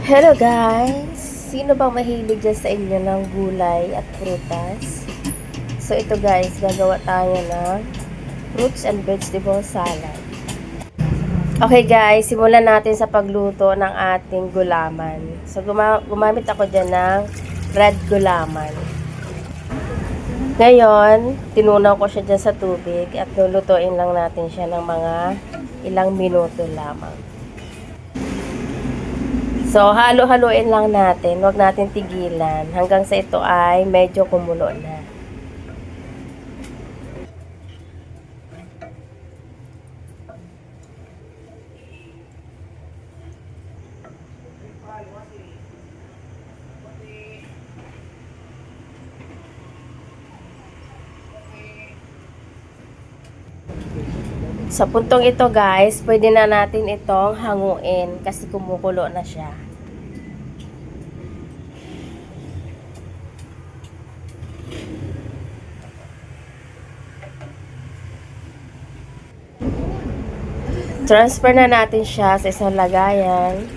Hello guys! Sino bang mahilig dyan sa inyo ng gulay at prutas? So ito guys, gagawa tayo ng fruits and vegetable salad. Okay guys, simulan natin sa pagluto ng ating gulaman. So gumamit ako dyan ng red gulaman. Ngayon, tinunaw ko siya dyan sa tubig at lulutuin lang natin siya ng mga ilang minuto lamang. So, halo-haluin lang natin. Huwag natin tigilan hanggang sa ito ay medyo kumulo na. Sa puntong ito guys, pwede na natin itong hanguin kasi kumukulo na siya. Transfer na natin siya sa isang lagayan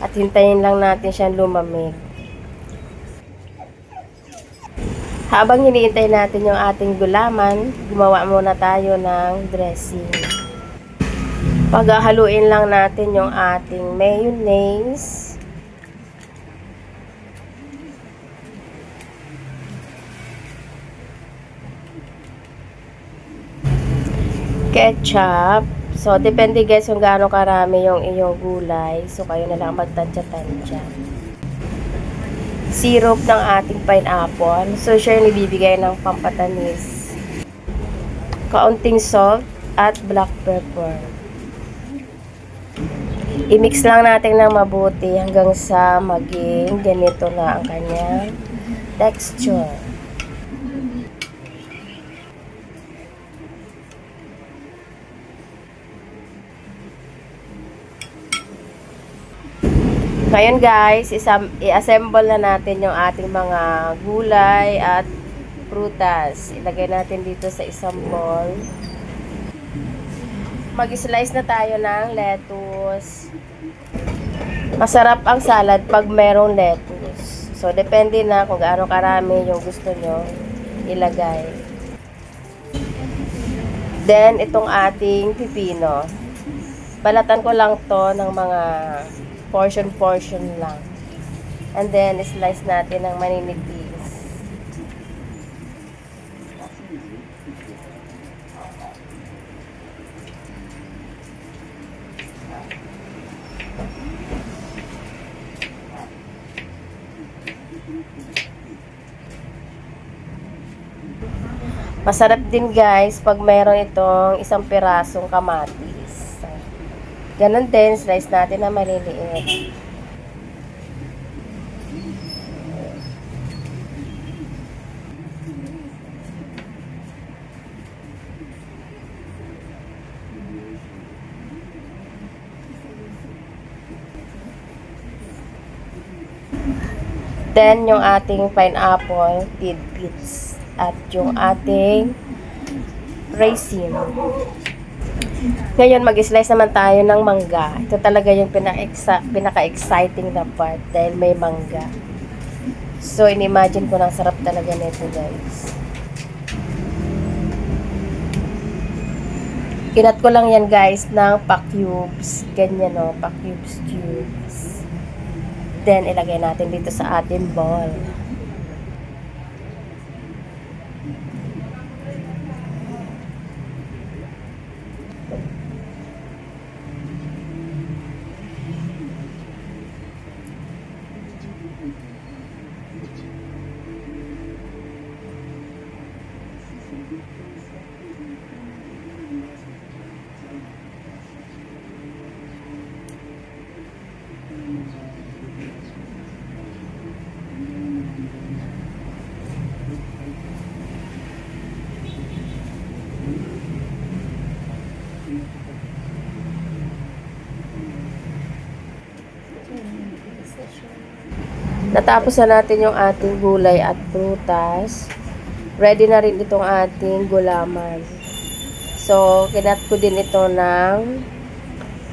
at hintayin lang natin siyang lumamig. Habang hinihintay natin yung ating gulaman, gumawa muna tayo ng dressing. Paghahaluin lang natin yung ating mayonnaise. Ketchup. So, depende guys kung gaano karami yung iyong gulay. So, kayo na lang magtansya-tansya. Syrup ng ating pineapple. So, siya yung ibibigay ng pampatamis. Kaunting salt at black pepper. I-mix lang natin ng mabuti hanggang sa maging ganito na ang kanyang texture. Ngayon guys, i-assemble na natin yung ating mga gulay at prutas. Ilagay natin dito sa isang bowl. Mag-slice na tayo ng lettuce. Masarap ang salad pag merong lettuce. So, depende na kung gaano karami yung gusto nyo ilagay. Then, itong ating pipino. Balatan ko lang to ng mga portion lang. And then, slice natin ng maninipis. Masarap din guys pag mayroon itong isang pirasong kamatis. Ganon din, slice natin na maliliit. Then, yung ating pineapple, tidbits, at yung ating raisin. Ngayon, mag-slice naman tayo ng mangga. Ito talaga yung pinaka-exciting na part dahil may mangga. So, in-imagine ko lang sarap talaga nito, guys. Kinat ko lang yan, guys, ng pa-cubes. Ganyan, no? Pa-cubes cubes. Then, ilagay natin dito sa ating bowl. Natapos na natin yung ating gulay at prutas. Ready na rin itong ating gulaman. So, kinat ko din ito ng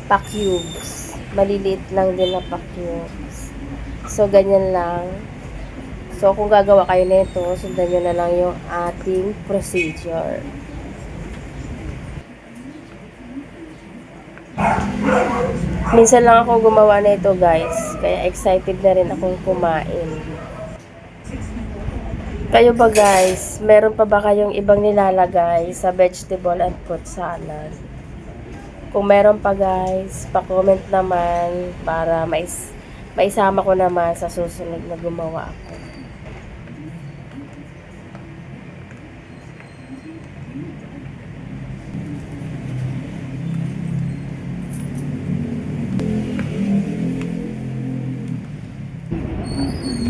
pa-cubes. maliliit lang din na pa-cubes. So, ganyan lang. So, kung gagawa kayo nito, sundan nyo na lang yung ating procedure. Minsan lang ako gumawa nito, guys. Kaya excited na rin akong kumain. Kayo ba, guys? Meron pa ba kayong ibang nilalagay sa vegetable and fruit salad? Kung meron pa, guys, pa-comment naman para maisama ko naman sa susunod na gumawa ako.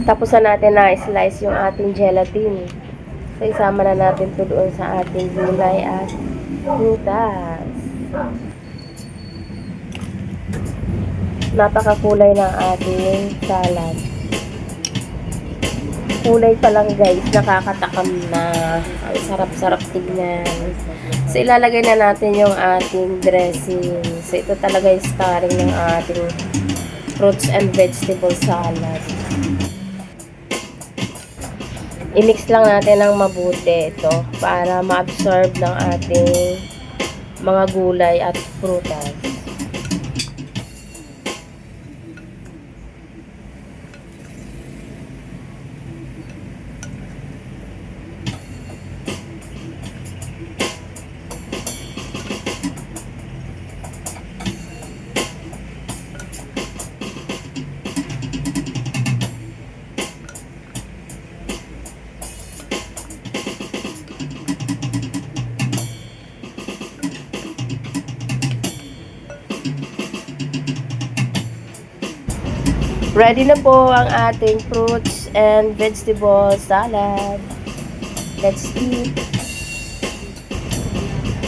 Tapos na natin na slice yung ating gelatin. So, isama na natin to doon sa ating gulay at prutas. Napakakulay ng ating salad. Kulay pa lang, guys, nakakatakam na. Ang sarap-sarap tignan. So, ilalagay na natin yung ating dressing. So, ito talaga yung starring ng ating fruits and vegetable salad. I-mix lang natin ng mabuti ito para ma-absorb ng ating mga gulay at prutas. Ready na po ang ating fruits and vegetable salad. Let's eat.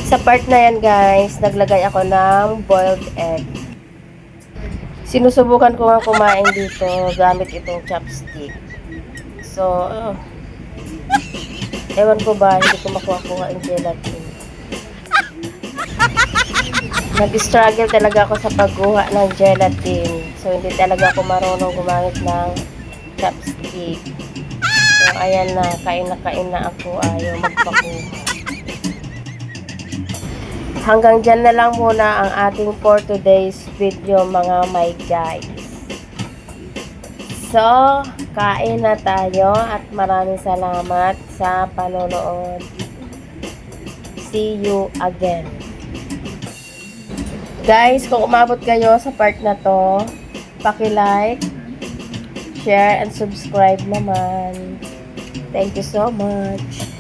Sa part na yan, guys, naglagay ako ng boiled egg. Sinusubukan ko nga kumain dito gamit itong chopstick. So, ewan ko ba, hindi ko makuha-kuha ang gelatin. Nag-struggle talaga ako sa pagguha ng gelatin. So, hindi talaga ako marunong gumamit ng chopstick. So, ayan na. Kain na ako. Ayaw magpakuha. Hanggang dyan na lang muna ang ating for today's video, mga my guys. So, kain na tayo at maraming salamat sa panonood. See you again. Guys, kung umabot kayo sa part na to, paki-like, share, and subscribe naman. Thank you so much.